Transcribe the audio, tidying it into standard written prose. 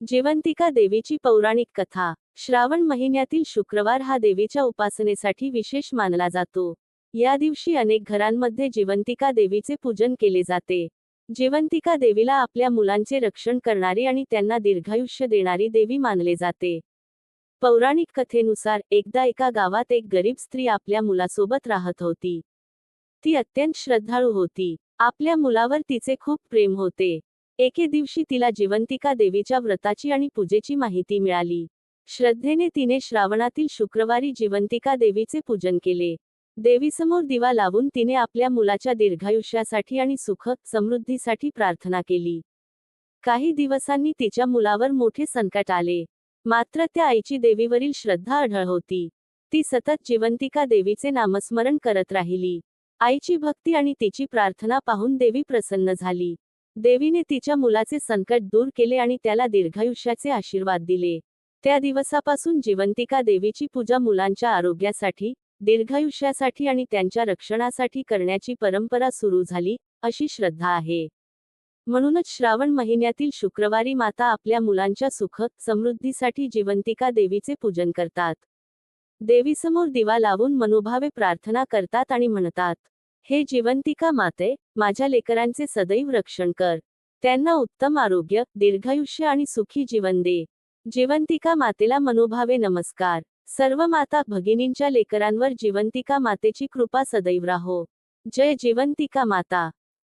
जिवंतिका देवीची पौराणिक कथा। श्रावण महिन्यातील शुक्रवार हा देवीच्या उपासनेसाठी विशेष मानला जातो। या दिवशी अनेक घरांमध्ये जिवंतिका देवीचे पूजन केले जाते। जिवंतिका देवीला आपल्या मुलांचे रक्षण करणारी आणि त्यांना दीर्घायुष्य देणारी देवी मानले जाते। पौराणिक कथेनुसार एकदा एका गावात एक गरीब स्त्री आपल्या मुलासोबत राहत होती। ती अत्यंत श्रद्धाळू होती। आपल्या मुलावर तिचे खूप प्रेम होते। एके दिवशी तिला जिवंतिका देवीच्या व्रताची आणि पूजेची माहिती मिळाली। श्रद्धेने तिने श्रावणातील शुक्रवारी जिवंतिका देवीचे पूजन केले। देवीसमोर दिवा लावून तिने आपल्या मुलाच्या दीर्घायुष्यासाठी आणि सुख समृद्धीसाठी प्रार्थना केली। काही दिवसांनी तिच्या मुलावर मोठे संकट आले, मात्र त्या आईची देवीवरील श्रद्धा अढळ होती। ती सतत जिवंतिका देवीचे नामस्मरण करत राहिली। आईची भक्ती आणि तिची प्रार्थना पाहून देवी प्रसन्न झाली। देवीने तिच्या मुलाचे संकट दूर केले आणि त्याला दीर्घायुष्याचे आशीर्वाद दिले। त्या दिवसापासून जिवंतिका देवीची पूजा मुलांच्या आरोग्यासाठी, दीर्घायुष्यासाठी आणि त्यांच्या रक्षणासाठी करण्याची परंपरा सुरू झाली, अशी श्रद्धा आहे। म्हणूनच श्रावण महिन्यातील शुक्रवारी माता आपल्या मुलांच्या सुख समृद्धीसाठी जिवंतिका देवीचे पूजन करतात। देवीसमोर दिवा लावून मनोभावे प्रार्थना करतात आणि म्हणतात, हे जिवंतिका माते, माझ्या लेकरांचे सदैव रक्षण कर। त्यांना उत्तम आरोग्य, दीर्घायुष्य आणि सुखी जीवन दे। जिवंतिका मातेला मनोभावे नमस्कार। सर्व माता भगिनींच्या लेकरांवर जिवंतिका मातेची कृपा सदैव राहो। जय जिवंतिका माता।